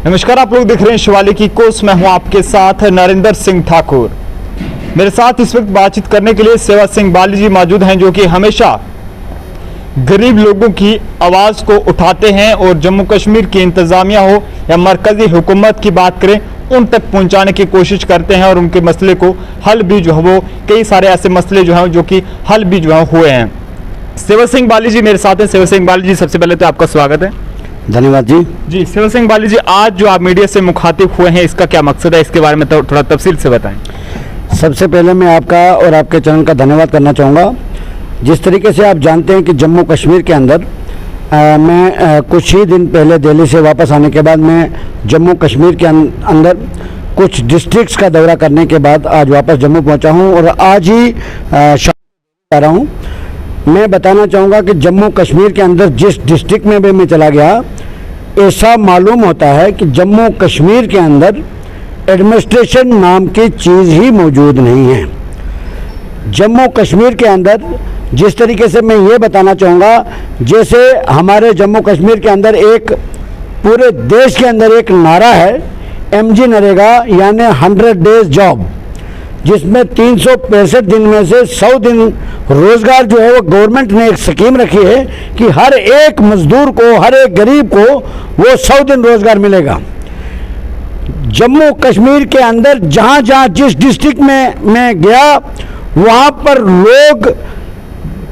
नमस्कार, आप लोग देख रहे हैं शिवालिक की कोस। मैं हूं आपके साथ नरेंद्र सिंह ठाकुर। मेरे साथ इस वक्त बातचीत करने के लिए सेवा सिंह बाली जी मौजूद हैं, जो कि हमेशा गरीब लोगों की आवाज को उठाते हैं और जम्मू कश्मीर की इंतजामिया हो या मरकजी हुकूमत की बात करें, उन तक पहुंचाने की कोशिश करते हैं और उनके मसले को हल भी जो है वो कई सारे ऐसे मसले जो हैं जो कि हल भी जो है हुए हैं। सेवा सिंह बाली जी मेरे साथ हैं। सेवा सिंह बाली जी, सबसे पहले तो आपका स्वागत है। धन्यवाद जी। जी सेवा सिंह बाली जी, आज जो आप मीडिया से मुखातिब हुए हैं, इसका क्या मकसद है, इसके बारे में तो थोड़ा तफसील से बताएं। सबसे पहले मैं आपका और आपके चैनल का धन्यवाद करना चाहूँगा। जिस तरीके से आप जानते हैं कि जम्मू कश्मीर के अंदर मैं कुछ ही दिन पहले दिल्ली से वापस आने के बाद मैं जम्मू कश्मीर के अंदर कुछ डिस्ट्रिक्ट्स का दौरा करने के बाद आज वापस जम्मू पहुंचा हूं और आज ही आ रहा हूं। मैं बताना चाहूँगा कि जम्मू कश्मीर के अंदर जिस डिस्ट्रिक्ट में भी मैं चला गया, ऐसा मालूम होता है कि जम्मू कश्मीर के अंदर एडमिनिस्ट्रेशन नाम की चीज़ ही मौजूद नहीं है। जम्मू कश्मीर के अंदर जिस तरीके से मैं ये बताना चाहूँगा, जैसे हमारे जम्मू कश्मीर के अंदर एक पूरे देश के अंदर एक नारा है MG नरेगा, यानी 100 डेज जॉब, जिसमें 365 दिन में से 100 दिन रोज़गार जो है वो गवर्नमेंट ने एक स्कीम रखी है कि हर एक मजदूर को, हर एक गरीब को वो 100 दिन रोज़गार मिलेगा। जम्मू कश्मीर के अंदर जहाँ जहाँ जिस डिस्ट्रिक्ट में मैं गया, वहाँ पर लोग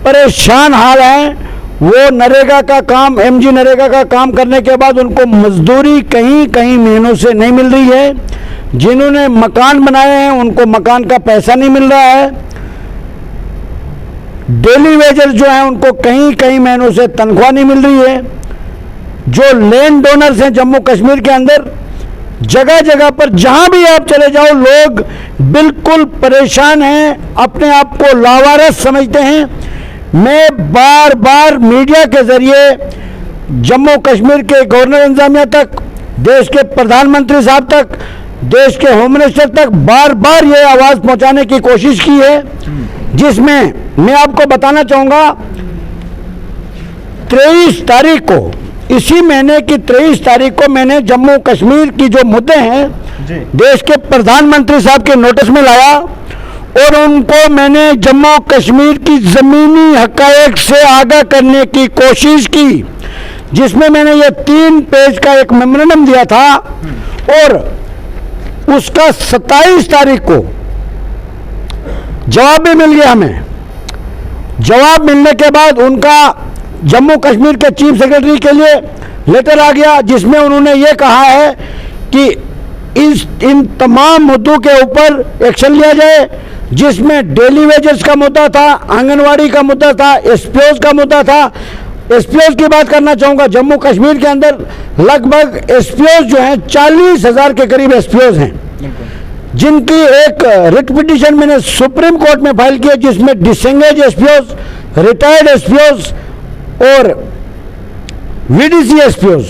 परेशान हाल हैं। वो नरेगा का काम, MG नरेगा का काम करने के बाद उनको मजदूरी कहीं कहीं महीनों से नहीं मिल रही है। जिन्होंने मकान बनाए हैं उनको मकान का पैसा नहीं मिल रहा है। डेली वेजर जो है उनको कहीं कहीं महीनों से तनख्वाह नहीं मिल रही है। जो लैंड डोनर्स हैं जम्मू कश्मीर के अंदर, जगह जगह पर जहां भी आप चले जाओ, लोग बिल्कुल परेशान हैं, अपने आप को लावारिस समझते हैं। मैं बार बार मीडिया के जरिए जम्मू कश्मीर के गवर्नर इंतजामिया तक, देश के प्रधानमंत्री साहब तक, देश के होम मिनिस्टर तक बार बार ये आवाज़ पहुंचाने की कोशिश की है, जिसमें मैं आपको बताना चाहूँगा 23 तारीख को, इसी महीने की 23 तारीख को मैंने जम्मू कश्मीर की जो मुद्दे हैं देश के प्रधानमंत्री साहब के नोटिस में लाया और उनको मैंने जम्मू कश्मीर की ज़मीनी हक़ाइक़ से आगाह करने की कोशिश की, जिसमें मैंने ये 3 पेज का एक मेमोरेंडम दिया था और उसका 27 तारीख को जवाब भी मिल गया हमें। जवाब मिलने के बाद उनका जम्मू कश्मीर के चीफ सेक्रेटरी के लिए लेटर आ गया, जिसमें उन्होंने ये कहा है कि इन तमाम मुद्दों के ऊपर एक्शन लिया जाए, जिसमें डेली वेजेस का मुद्दा था, आंगनवाड़ी का मुद्दा था, SPOs का मुद्दा था। SPOs की बात करना चाहूँगा, जम्मू कश्मीर के अंदर लगभग SPOs जो हैं 40,000 के करीब SPOs हैं, जिनकी एक रिट पिटीशन मैंने सुप्रीम कोर्ट में फाइल की है, जिसमें डिसेंगेज SPOs, रिटायर्ड SPOs और VDC SPOs,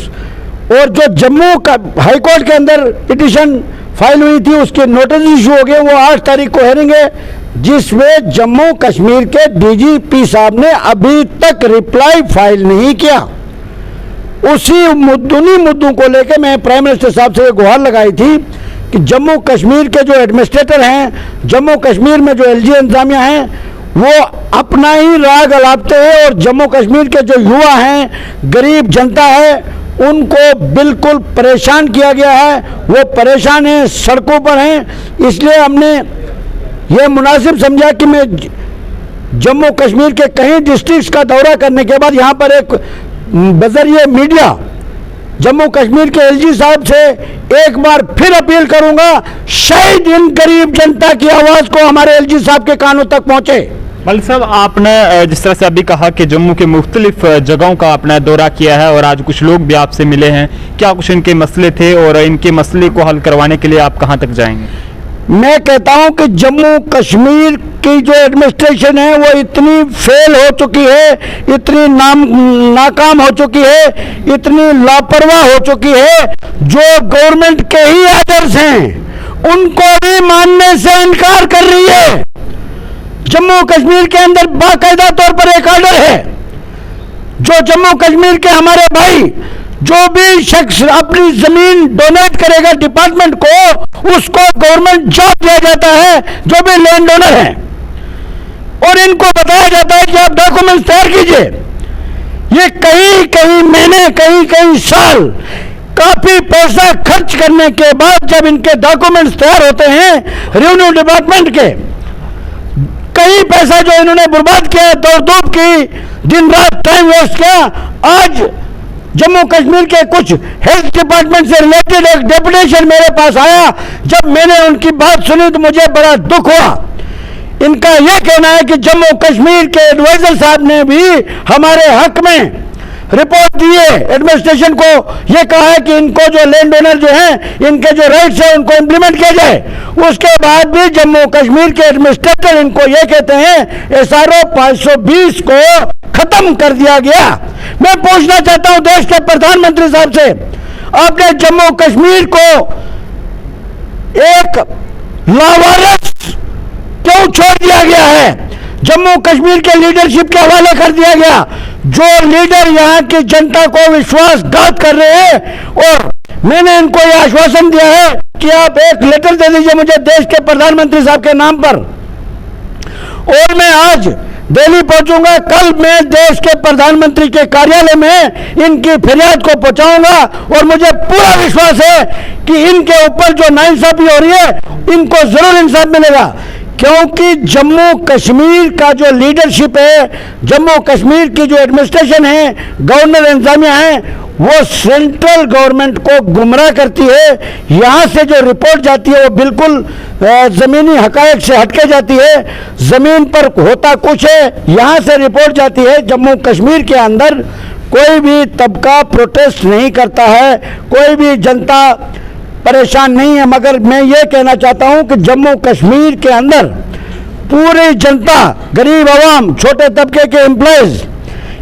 और जो जम्मू का हाई कोर्ट के अंदर पिटीशन फाइल हुई थी उसके नोटिस इशू हो गए। वो 8 तारीख को हेयरिंग है, जिसमें जम्मू कश्मीर के DGP साहब ने अभी तक रिप्लाई फाइल नहीं किया। उन्हीं मुद्दों को लेकर मैं प्राइम मिनिस्टर साहब से गुहार लगाई थी कि जम्मू कश्मीर के जो एडमिनिस्ट्रेटर हैं, जम्मू कश्मीर में जो LG इंतजामिया हैं, वो अपना ही राग अलापते हैं और जम्मू कश्मीर के जो युवा हैं, गरीब जनता है, उनको बिल्कुल परेशान किया गया है। वो परेशान हैं, सड़कों पर हैं। इसलिए हमने ये मुनासिब समझा कि मैं जम्मू कश्मीर के कई डिस्ट्रिक्ट्स का दौरा करने के बाद यहाँ पर एक बजरिए मीडिया जम्मू कश्मीर के LG साहब से एक बार फिर अपील करूँगा, शायद इन गरीब जनता की आवाज़ को हमारे LG साहब के कानों तक पहुँचे। मलिक साहब, आपने जिस तरह से अभी कहा कि जम्मू के मुख्तलिफ जगहों का आपने दौरा किया है और आज कुछ लोग भी आपसे मिले हैं, क्या कुछ इनके मसले थे और इनके मसले को हल करवाने के लिए आप कहाँ तक जाएंगे? मैं कहता हूं कि जम्मू कश्मीर की जो एडमिनिस्ट्रेशन है वो इतनी फेल हो चुकी है, इतनी नाकाम हो चुकी है, इतनी लापरवाह हो चुकी है, जो गवर्नमेंट के ही आदर्श हैं उनको भी मानने से इनकार कर रही है। जम्मू कश्मीर के अंदर बाकायदा तौर पर एक ऑर्डर है, जो जम्मू कश्मीर के हमारे भाई जो भी शख्स अपनी जमीन डोनेट करेगा डिपार्टमेंट को, उसको गवर्नमेंट जॉब दिया जाता है, जो भी लैंड ओनर है, और इनको बताया जाता है कि आप डॉक्यूमेंट्स तैयार कीजिए। ये कई कई महीने, कई कई साल काफी पैसा खर्च करने के बाद जब इनके डॉक्यूमेंट्स तैयार होते हैं रेवेन्यू डिपार्टमेंट के, कई पैसा जो इन्होंने बर्बाद किया, दौड़ धूप की, दिन रात टाइम वेस्ट किया। आज जम्मू कश्मीर के कुछ हेल्थ डिपार्टमेंट से रिलेटेड एक डेपुटेशन मेरे पास आया। जब मैंने उनकी बात सुनी तो मुझे बड़ा दुख हुआ। इनका यह कहना है कि जम्मू कश्मीर के एडवाइजर साहब ने भी हमारे हक में रिपोर्ट दी है, एडमिनिस्ट्रेशन को यह कहा है कि इनको जो लैंड ओनर जो हैं, इनके जो राइट्स हैं उनको इंप्लीमेंट किया जाए। उसके बाद भी जम्मू कश्मीर के एडमिनिस्ट्रेटर इनको यह कहते हैं SRO 520 को खत्म कर दिया गया। मैं पूछना चाहता हूं देश के प्रधानमंत्री साहब से, आपने जम्मू कश्मीर को एक लावारिस क्यों छोड़ दिया गया है? जम्मू कश्मीर के लीडरशिप के हवाले कर दिया गया। जो लीडर यहाँ की जनता को विश्वासघात कर रहे हैं, और मैंने इनको यह आश्वासन दिया है कि आप एक लेटर दे दीजिए मुझे देश के प्रधानमंत्री साहब के नाम पर, और मैं आज दिल्ली पहुंचूंगा। कल मैं देश के प्रधानमंत्री के कार्यालय में इनकी फरियाद को पहुंचाऊंगा, और मुझे पूरा विश्वास है कि इनके ऊपर जो नाइंसाफी हो रही है इनको जरूर इंसाफ मिलेगा। क्योंकि जम्मू कश्मीर का जो लीडरशिप है, जम्मू कश्मीर की जो एडमिनिस्ट्रेशन है, गवर्नर इंतजामिया है, वो सेंट्रल गवर्नमेंट को गुमराह करती है। यहाँ से जो रिपोर्ट जाती है वो बिल्कुल ज़मीनी हकायक से हटके जाती है। ज़मीन पर होता कुछ है, यहाँ से रिपोर्ट जाती है। जम्मू कश्मीर के अंदर कोई भी तबका प्रोटेस्ट नहीं करता है, कोई भी जनता परेशान नहीं है। मगर मैं ये कहना चाहता हूं कि जम्मू कश्मीर के अंदर पूरी जनता, गरीब आवाम, छोटे तबके के एम्प्लॉयज,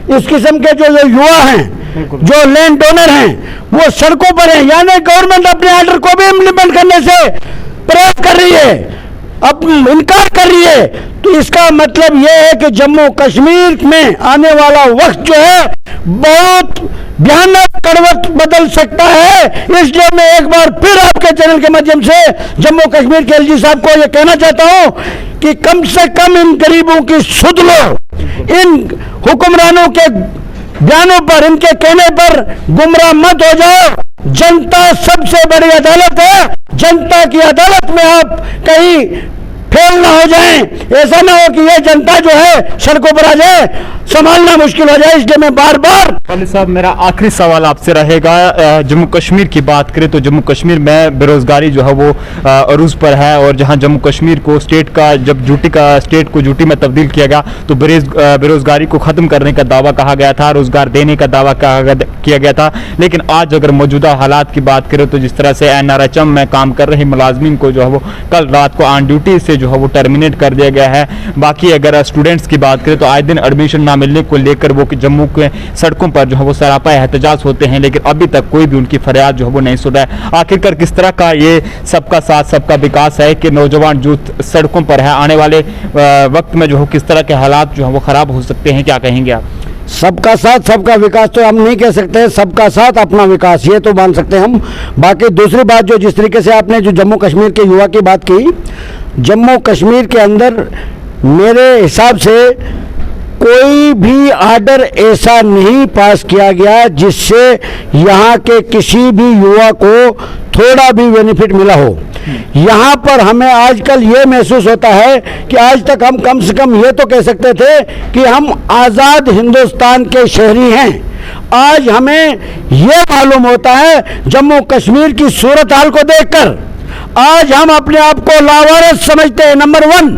इस किस्म के जो युवा हैं, जो लैंड ओनर हैं, वो सड़कों पर हैं। यानी गवर्नमेंट अपने आर्डर को भी इम्प्लीमेंट करने से प्रयास कर रही है, अब इनकार कर रही है। तो इसका मतलब यह है कि जम्मू कश्मीर में आने वाला वक्त जो है बहुत भयानक करवट बदल सकता है। इसलिए मैं एक बार फिर आपके चैनल के माध्यम से जम्मू कश्मीर के LG साहब को यह कहना चाहता हूं कि कम से कम इन गरीबों की सुध लो। इन हुक्मरानों के बयानों पर, इनके कहने पर गुमराह मत हो जाओ। जनता सबसे बड़ी अदालत है। जनता की अदालत में आप कहीं फेल ना हो जाएं। ऐसा ना हो कि ये जनता जो है सड़कों पर आ जाए, संभालना मुश्किल हो जाए। इसलिए मैं बार बार वाली साहब, मेरा आखिरी सवाल आपसे रहेगा। जम्मू कश्मीर की बात करें तो जम्मू कश्मीर में बेरोजगारी जो है वो अरूज पर है, और जहां जम्मू कश्मीर को स्टेट को यूटी में तब्दील किया गया तो बेरोजगारी को खत्म करने का दावा कहा गया था, रोजगार देने का दावा किया गया था। लेकिन आज अगर मौजूदा हालात की बात करें तो जिस तरह से NRHM में काम कर रहे मुलाजमीन को जो है वो कल रात को ऑन ड्यूटी से जो है वो टर्मिनेट कर दिया गया है। बाकी अगर स्टूडेंट्स की बात करें तो आए दिन एडमिशन ना मिलने को लेकर वो कि जम्मू के सड़कों पर जो है वो सरापा एहतजाज होते हैं, लेकिन अभी तक कोई भी उनकी फरियाद जो है वो नहीं सुन रहा है। आखिरकार किस तरह का ये सबका साथ सबका विकास है कि नौजवान यूथ सड़कों पर है, आने वाले वक्त में जो है किस तरह के हालात जो है वो खराब हो सकते हैं, क्या कहेंगे आप? सबका साथ सबका विकास तो हम नहीं कह सकते, सबका साथ अपना विकास ये तो मान सकते हैं हम। बाकी दूसरी बात, जो जिस तरीके से आपने जो जम्मू कश्मीर के युवा की बात की, जम्मू कश्मीर के अंदर मेरे हिसाब से कोई भी आर्डर ऐसा नहीं पास किया गया जिससे यहाँ के किसी भी युवा को थोड़ा भी बेनिफिट मिला हो। यहाँ पर हमें आजकल ये महसूस होता है कि आज तक हम कम से कम ये तो कह सकते थे कि हम आज़ाद हिंदुस्तान के शहरी हैं। आज हमें ये मालूम होता है जम्मू कश्मीर की सूरत हाल को देखकर, आज हम अपने आप को लावारिस समझते हैं, नंबर 1।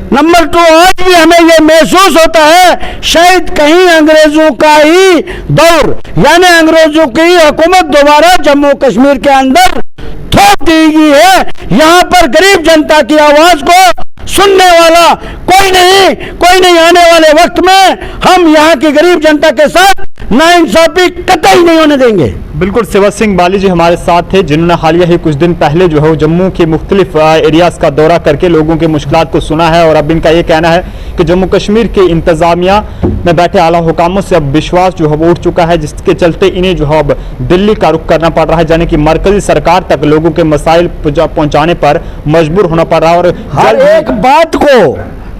नंबर 2, आज भी हमें यह महसूस होता है शायद कहीं अंग्रेजों का ही दौर, यानी अंग्रेजों की हुकूमत दोबारा जम्मू कश्मीर के अंदर थोप दी गई है। यहाँ पर गरीब जनता की आवाज को सुनने वाला कोई नहीं आने वाले वक्त में हम यहाँ की गरीब जनता के साथ नाइंसाफी कतई नहीं होने देंगे। बिल्कुल, सेवा सिंह बाली जी हमारे साथ थे, जिन्होंने हालिया ही कुछ दिन पहले जो है जम्मू के मुख्तलिफ एरियाज का दौरा करके लोगों के मुश्किलात को सुना है। और अब इनका ये कहना है कि जम्मू कश्मीर के इंतजामिया में बैठे आला हुकामों से अब विश्वास जो है वो उठ चुका है, जिसके चलते इन्हें जो है अब दिल्ली का रुख करना पड़ रहा है, यानी कि मरकजी सरकार तक लोगों के मसाइल पहुंचाने पर मजबूर होना पड़ रहा है। और हर एक बात को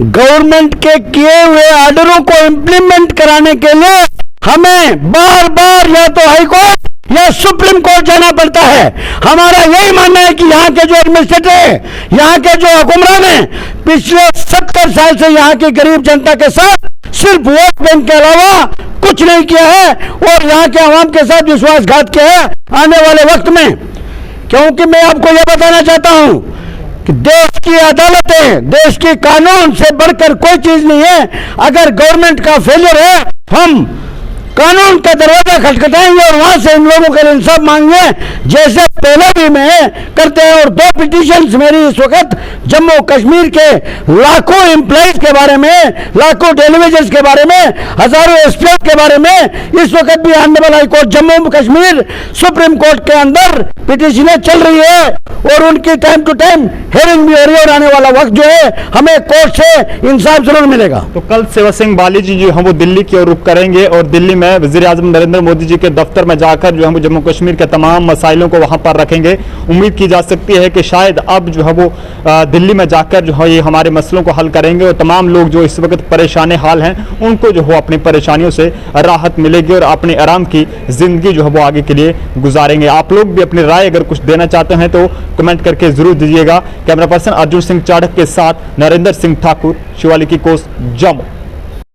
गवर्नमेंट के किए हुए ऑर्डरों को इम्प्लीमेंट कराने के लिए हमें बार बार या तो हाई कोर्ट या सुप्रीम कोर्ट जाना पड़ता है। हमारा यही मानना है कि यहाँ के जो एडमिनिस्ट्रेटर है, यहाँ के जो हुक्मरान हैं, पिछले 70 साल से यहाँ की गरीब जनता के साथ सिर्फ वोट बैंक के अलावा कुछ नहीं किया है और यहाँ के आवाम के साथ विश्वासघात किया है आने वाले वक्त में। क्योंकि मैं आपको यह बताना चाहता हूं कि देश की अदालतें, देश की कानून से बढ़कर कोई चीज नहीं है। अगर गवर्नमेंट का फेलियर है, हम कानून का दरवाजा खटखटाएंगे और वहां से इन लोगों के इंसाफ मांगेंगे, जैसे पहले भी में करते हैं। और 2 पिटीशंस मेरी इस वक्त जम्मू कश्मीर के लाखों एम्प्लॉइज के बारे में, लाखों टेलीविजन के बारे में, हजारों एसपीएफ के बारे में इस वक्त भी honourable high court Jammu Kashmir supreme court के अंदर पिटीशनें चल रही है और उनकी टाइम टू टाइम हेयरिंग भी हो रही है। और आने वाला वक्त जो है हमें कोर्ट से इंसाफ जरूर मिलेगा। तो कल सेवा सिंह बाली जी जो हम वो दिल्ली की ओर रुख करेंगे और दिल्ली में वजीर आजम नरेंद्र मोदी जी के दफ्तर में जाकर जो हम जम्मू कश्मीर के तमाम मसाइलों को वहां पर रखेंगे। उम्मीद की जा सकती है कि शायद अब जो है वो दिल्ली में जाकर जो है ये हमारे मसलों को हल करेंगे और तमाम लोग जो इस वक्त परेशान हाल हैं उनको जो हो अपनी परेशानियों से राहत मिलेगी और अपने आराम की जिंदगी जो है वो आगे के लिए गुजारेंगे। आप लोग भी अपनी राय अगर कुछ देना चाहते हैं तो कमेंट करके जरूर दीजिएगा। कैमरा पर्सन अर्जुन सिंह चाड़क के साथ नरेंद्र सिंह ठाकुर, शिवालिक की कोस, जम्मू।